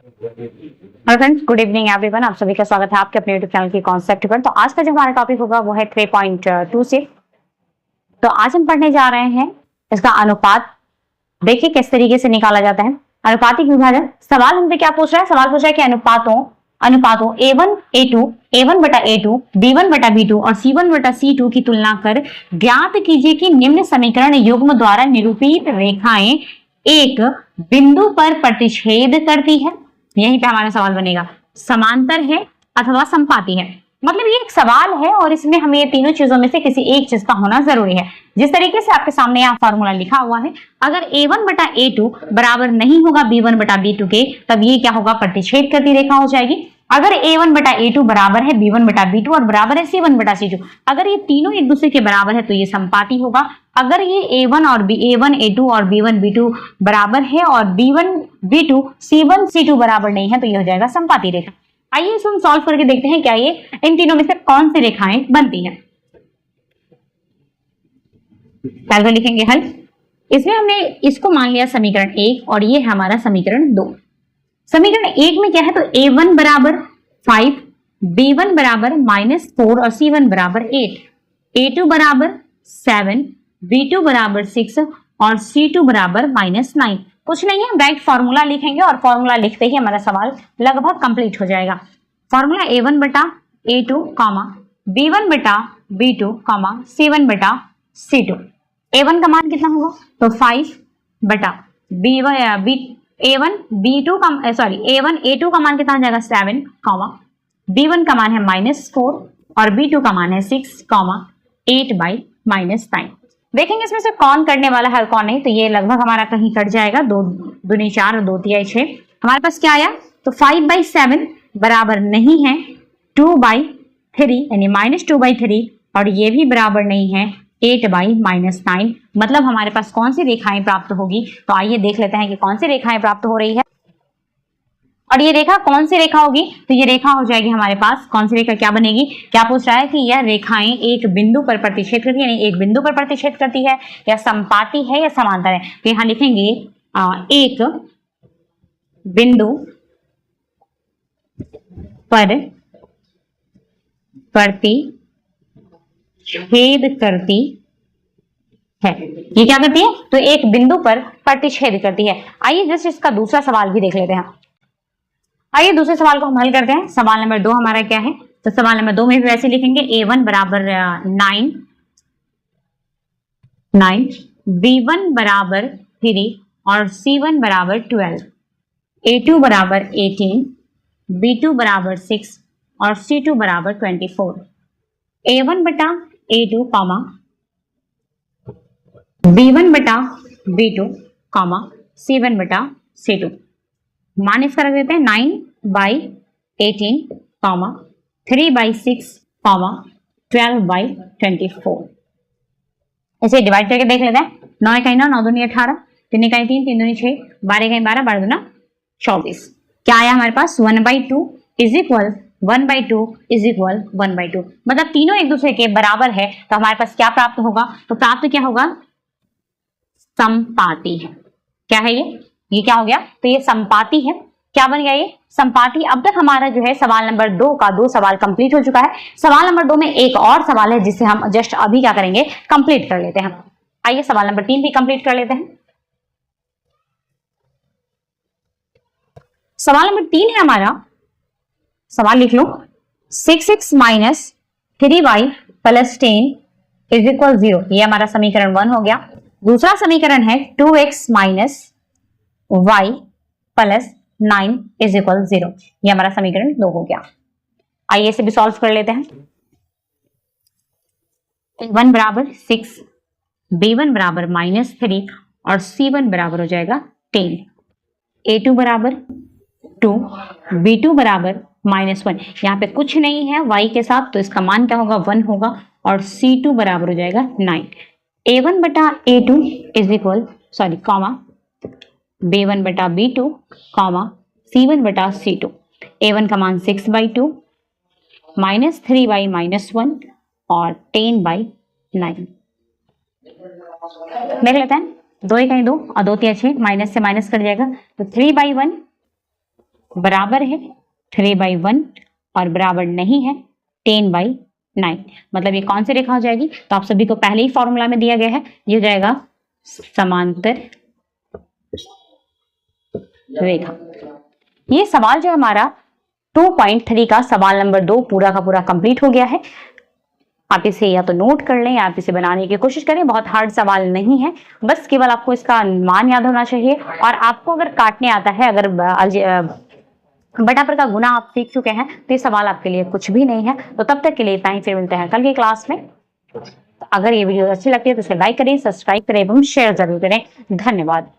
Hello friends, good evening everyone. आप सभी का स्वागत है आपके अपने यूट्यूब चैनल की कॉन्सेप्ट पर। तो आज का जो हमारा टॉपिक होगा वो है 3.2 से। तो आज हम पढ़ने जा रहे हैं इसका अनुपात। देखिए किस तरीके से निकाला जाता है अनुपातिक विभाजन। सवाल हमसे क्या पूछ रहा है? सवाल पूछ रहा है कि अनुपातों A1 A2 A1 बटा A2 B1 बटा B2 और C1 बटा C2 की तुलना कर ज्ञात कीजिए कि निम्न समीकरण युग्म द्वारा निरूपित रेखाएं एक बिंदु पर प्रतिच्छेद करती है। यहीं पे हमारा सवाल बनेगा, समांतर है अथवा समपाती है। मतलब ये एक सवाल है और इसमें हमें ये तीनों चीजों में से किसी एक चीज का होना जरूरी है। जिस तरीके से आपके सामने यहाँ फॉर्मूला लिखा हुआ है, अगर A1 बटा A2 बराबर नहीं होगा B1 बटा B2 के, तब ये क्या होगा? प्रतिच्छेद करती रेखा हो जाएगी। अगर A1 बटा A2 बराबर है B1 बटा B2 और बराबर है C1 बटा C2, अगर ये तीनों एक दूसरे के बराबर है तो ये समपाती होगा। अगर ये A1 A2 और B1 B2 बराबर है और B1 B2 C1 C2 बराबर नहीं है तो ये हो जाएगा समपाती रेखा। आइए इसको हम सॉल्व करके देखते हैं क्या ये इन तीनों में से कौन सी रेखाएं बनती हैं। पहले लिखेंगे हल। इसमें हमने इसको मान लिया समीकरण 1 और ये हमारा समीकरण 2। समीकरण 1 में क्या है? तो A1 बराबर 5, B1 बराबर -4 और C1 बराबर 8, A2 बराबर 7, B2 बराबर 6 और C2 बराबर -9। कुछ नहीं है, डायरेक्ट फॉर्मूला लिखेंगे और फॉर्मूला लिखते ही हमारा सवाल लगभग कंप्लीट हो जाएगा। फॉर्मूला A1 बटा A2 B1 बटा B2 C1 बटा C2। A1 का मान कितना होगा? तो 5 बटा A1 A2 का मान कितना हो जाएगा? 7, B1 का मान है -4 और B2 का मान है 6, 8/-9। देखेंगे इसमें से कौन करने वाला है और कौन नहीं। तो ये लगभग हमारा कहीं कट जाएगा, 2 दूनी 4 और 2 तिहाई 6। हमारे पास क्या आया? तो 5/7 बराबर नहीं है 2/3 यानी -2/3 और ये भी बराबर नहीं है 8/-9। मतलब हमारे पास कौन सी रेखाएं प्राप्त होगी? तो आइए देख लेते हैं कि कौन सी रेखाएं प्राप्त हो रही है। और ये रेखा कौन सी रेखा होगी? तो ये रेखा हो जाएगी हमारे पास कौन सी रेखा? क्या बनेगी? क्या पूछ रहा है कि यह रेखाएं एक बिंदु पर प्रतिच्छेद करती है, यानी एक बिंदु पर प्रतिच्छेद करती है, या समपाती है या समांतर है। तो यहां लिखेंगे एक बिंदु पर प्रतिच्छेद करती है। ये क्या करती है? तो एक बिंदु पर प्रतिच्छेद करती है। आइए जस्ट इसका दूसरा सवाल भी देख लेते हैं। आइए दूसरे सवाल को हम हल करते हैं। सवाल नंबर 2 हमारा क्या है? तो सवाल नंबर 2 में भी वैसे लिखेंगे A1 बराबर 9, B1 बराबर 3 और C1 बराबर 12, A2 बराबर 18, B2 बराबर 6 और C2 बराबर 24। A1 बटा A2 B1 बटा B2 C1 बटा C2। मान इसका रख देते हैं 9/18 3/6 12/24। इसे डिवाइड करके देख लेते हैं। 9 इकाई 9, 9 दूनी 18, 3 इकाई 3, 3 दूनी 6, 12 इकाई 12, 12 दूना 24। क्या आया हमारे पास? 1/2 इज इक्वल 1/2 मतलब तीनों एक दूसरे के बराबर है। तो हमारे पास क्या प्राप्त होगा? तो प्राप्त क्या होगा? समपाती है। क्या है ये क्या हो गया? तो ये समपाती है। क्या बन गया? ये समपाती। अब तक हमारा जो है सवाल नंबर 2 का 2 सवाल कंप्लीट हो चुका है। सवाल नंबर 2 में एक और सवाल है जिसे हम जस्ट अभी क्या करेंगे? कंप्लीट कर लेते हैं। आइए सवाल नंबर 3 भी कंप्लीट कर लेते हैं। सवाल नंबर 3 है हमारा। सवाल लिख लो। 6x minus 3y plus 10 is equal 0। ये हमारा समीकरण 1 हो गया। दूसरा समीकरण है 2x minus y plus 9 is equal 0। ये हमारा समीकरण 2 हो गया। आइए इसे भी सॉल्व कर लेते हैं। A1 बराबर 6, B1 बराबर -3 और C1 बराबर हो जाएगा 10, A2 बराबर 2, B2 बराबर -1। यहाँ पे कुछ नहीं है y के साथ, तो इसका मान क्या होगा? 1 होगा और C2 बराबर हो जाएगा 9। A1 बटा A2 इज इक्वल B1 बटा B2 C1 बटा C2। A1 का मान 6/2 -3/-1 और 10/9। देख लेते हैं। 2 इकाई 2 और 2 तिया 6, माइनस से माइनस कट जाएगा तो 3/1 बराबर है 3/1 और बराबर नहीं है 10/9। मतलब ये कौन सी रेखा हो जाएगी? तो आप सभी को पहले ही फॉर्मूला में दिया गया है, ये हो जाएगा समांतर रेखा। ये सवाल जो हमारा 2.3 का सवाल नंबर 2 पूरा का पूरा कंप्लीट हो गया है। आप इसे या तो नोट कर लें या आप इसे बनाने की कोशिश करें। बहुत हार्ड सवाल नहीं है, बस केवल आपको इसका मान याद होना चाहिए। और आपको अगर काटने आता है, अगर बटापर का गुना आप सीख चुके हैं, तो ये सवाल आपके लिए कुछ भी नहीं है। तो तब तक के लिए इतना ही, फिर मिलते हैं कल की क्लास में। अगर ये वीडियो अच्छी लगती है तो इसे लाइक करें, सब्सक्राइब करें एवं शेयर जरूर करें। धन्यवाद।